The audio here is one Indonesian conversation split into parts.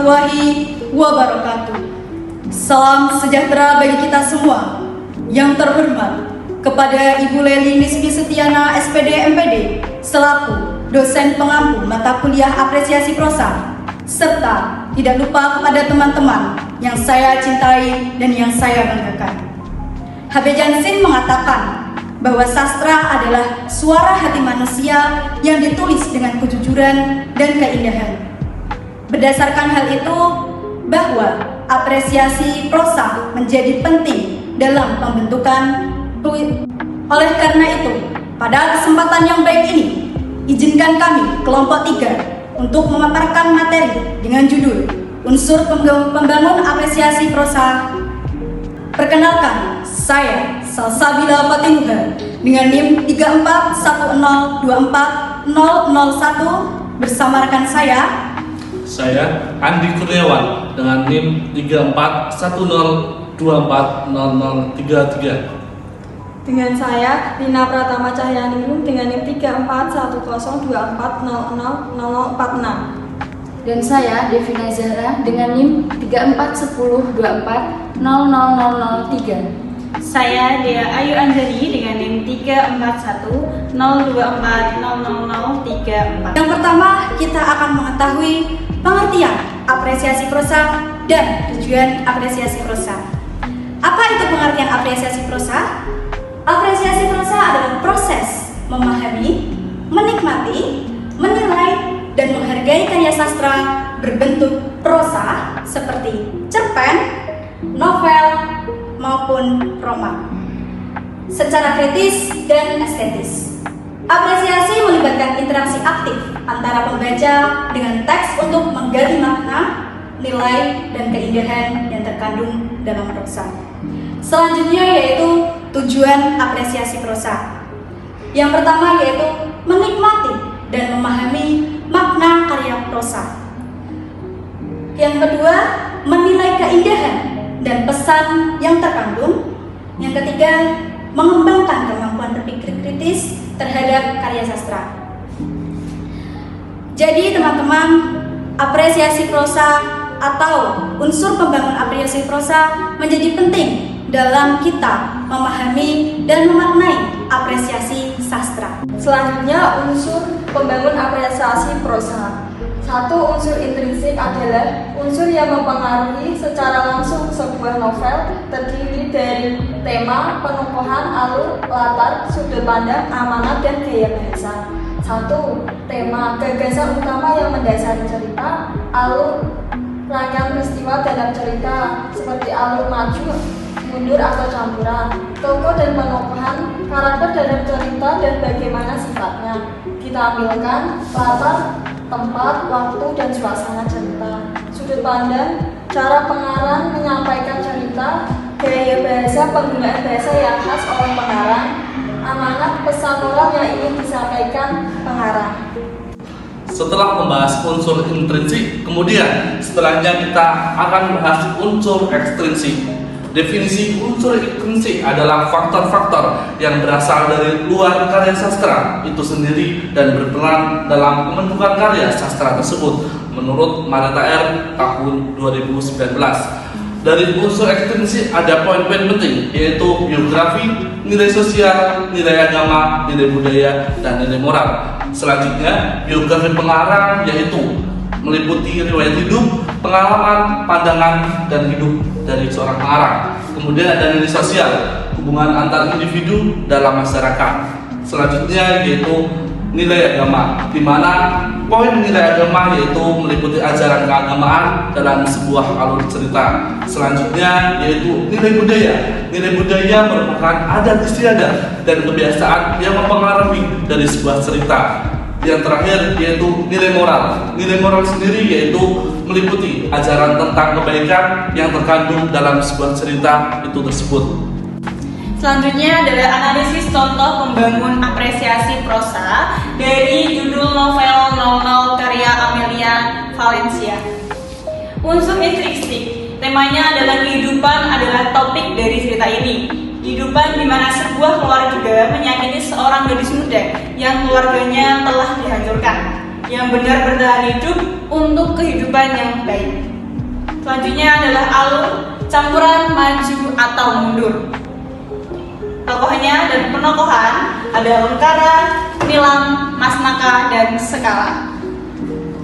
warahmatullahi wabarakatuh. Salam sejahtera bagi kita semua. Yang terhormat kepada Ibu Leli Nisbi Setiana SPD MPD selaku dosen pengampu mata kuliah apresiasi prosa, serta tidak lupa kepada teman-teman yang saya cintai dan yang saya banggakan. H.B. Jansin mengatakan bahwa sastra adalah suara hati manusia yang ditulis dengan kejujuran dan keindahan. Berdasarkan hal itu, bahwa apresiasi prosa menjadi penting dalam pembentukan puisi. Oleh karena itu, pada kesempatan yang baik ini, izinkan kami kelompok 3 untuk memaparkan materi dengan judul Unsur Pembangun Apresiasi Prosa. Perkenalkan, saya Salsabila Fatinuha dengan NIM 341024001 bersama rekan saya Andi Kurniawan dengan NIM 34102400033. Dengan saya, Rina Pratama Cahyaningrum dengan NIM 34102400046. Dan saya, Devina Zahra dengan NIM 341024000003. Saya Dea Ayu Anjani dengan NIM 34102400034. Yang pertama, kita akan mengetahui pengertian apresiasi prosa dan tujuan apresiasi prosa. Apa itu pengertian apresiasi prosa? Apresiasi prosa adalah proses memahami, menikmati, menilai, dan menghargai karya sastra berbentuk prosa seperti cerpen, novel, maupun roman secara kritis dan estetis. Apresiasi melibatkan interaksi aktif antara pembaca dengan teks untuk menggali makna, nilai, dan keindahan yang terkandung dalam prosa. Selanjutnya yaitu tujuan apresiasi prosa. Yang pertama yaitu menikmati dan memahami makna karya prosa. Yang kedua, menilai keindahan dan pesan yang terkandung. Yang ketiga, mengembangkan kemampuan berpikir kritis terhadap karya sastra. Jadi teman-teman, apresiasi prosa atau unsur pembangun apresiasi prosa menjadi penting dalam kita memahami dan memaknai apresiasi sastra. Selanjutnya, unsur pembangun apresiasi prosa. Satu, unsur intrinsik adalah unsur yang mempengaruhi secara langsung sebuah novel, terdiri dari tema, penokohan, alur, latar, sudut pandang, amanat, dan gaya bahasa. Satu, tema, gagasan utama yang mendasari cerita, alur, rangkaian peristiwa dalam cerita, seperti alur maju, mundur, atau campuran, tokoh dan penokohan, karakter dalam cerita, dan bagaimana sifatnya. Ditampilkan latar, tempat, waktu, dan suasana cerita. Sudut pandang, cara pengarang menyampaikan cerita, gaya bahasa, penggunaan bahasa yang khas oleh pengarang, amanat, pesan moral yang ingin disampaikan pengarang. Setelah membahas unsur intrinsik, kemudian setelahnya kita akan membahas unsur ekstrinsik. Definisi unsur intrinsik adalah faktor-faktor yang berasal dari luar karya sastra itu sendiri dan berperan dalam pembentukan karya sastra tersebut menurut Marita R. tahun 2019. Dari unsur ekstrinsik ada poin-poin penting, yaitu biografi, nilai sosial, nilai agama, nilai budaya, dan nilai moral. Selanjutnya, biografi pengarang yaitu meliputi riwayat hidup, pengalaman, pandangan, dan hidup dari seorang pengarang. Kemudian ada nilai sosial, hubungan antar individu dalam masyarakat. Selanjutnya yaitu nilai agama, di mana poin nilai agama yaitu meliputi ajaran keagamaan dalam sebuah alur cerita. Selanjutnya yaitu nilai budaya. Nilai budaya merupakan adat istiadat dan kebiasaan yang mempengaruhi dari sebuah cerita. Yang terakhir yaitu nilai moral. Nilai moral sendiri yaitu meliputi ajaran tentang kebaikan yang terkandung dalam sebuah cerita itu tersebut. Selanjutnya adalah analisis contoh pembangun apresiasi prosa dari judul novel 00 karya Amelia Valencia. Unsur intrinsik, temanya adalah kehidupan adalah topik dari cerita ini. Kehidupan di mana sebuah keluarga menyakiti seorang gadis muda yang keluarganya telah dihancurkan, yang benar bertahan hidup untuk kehidupan yang baik. Selanjutnya adalah alur, campuran maju atau mundur. Tokohnya dan penokohan ada Lengkara, Nilam, Masnaka, dan Sekala.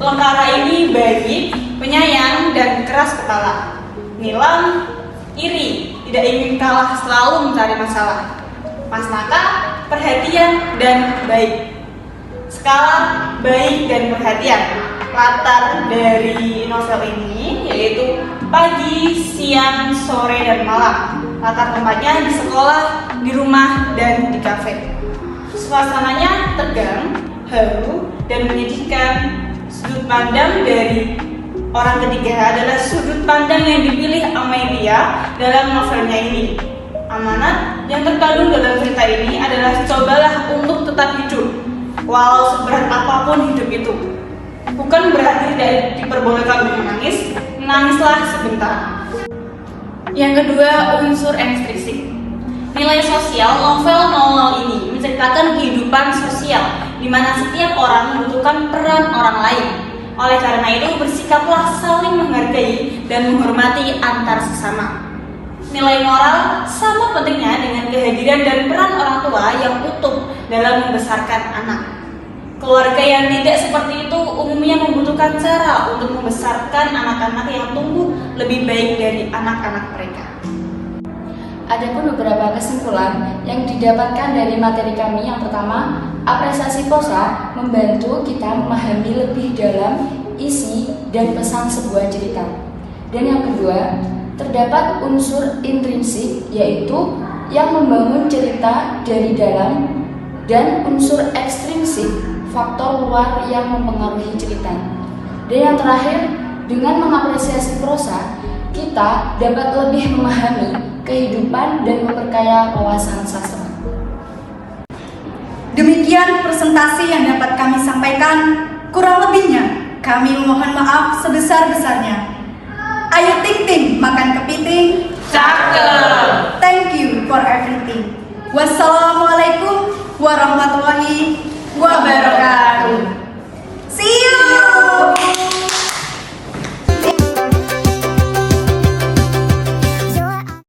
Lengkara ini baik, penyayang, dan keras kepala. Nilam iri, tidak ingin kalah, selalu mencari masalah. Masnaka perhatian dan baik. Sekala baik dan perhatian. Latar dari novel ini yaitu pagi, siang, sore, dan malam. Latar tempatnya di sekolah, di rumah, dan di kafe. Suasananya tegang, haru, dan menyedihkan. Sudut pandang dari orang ketiga adalah sudut pandang yang dipilih Amelia dalam novelnya ini. Amanat yang terkandung dalam cerita ini adalah cobalah untuk tetap hidup, walau seberat apapun hidup itu. Bukan berarti tidak diperbolehkan untuk menangis, menangislah sebentar. Yang kedua, unsur ekstrinsik. Nilai sosial novel 00 ini menceritakan kehidupan sosial di mana setiap orang membutuhkan peran orang lain. Oleh karena itu, bersikaplah saling menghargai dan menghormati antar sesama. Nilai moral sama pentingnya dengan kehadiran dan peran orang tua yang utuh dalam membesarkan anak. Keluarga yang tidak seperti itu umumnya membutuhkan cara untuk membesarkan anak-anak yang tumbuh lebih baik dari anak-anak mereka. Adapun beberapa kesimpulan yang didapatkan dari materi kami. Yang pertama, apresiasi prosa membantu kita memahami lebih dalam isi dan pesan sebuah cerita. Dan yang kedua, terdapat unsur intrinsik yaitu yang membangun cerita dari dalam, dan unsur ekstrinsik faktor luar yang mempengaruhi cerita. Dan yang terakhir, dengan mengapresiasi prosa, kita dapat lebih memahami kehidupan dan memperkaya wawasan sastra. Demikian presentasi yang dapat kami sampaikan. Kurang lebihnya, kami memohon maaf sebesar-besarnya. Ayo ting-ting, makan kepiting. Cakep. Thank you for everything. Wassalamualaikum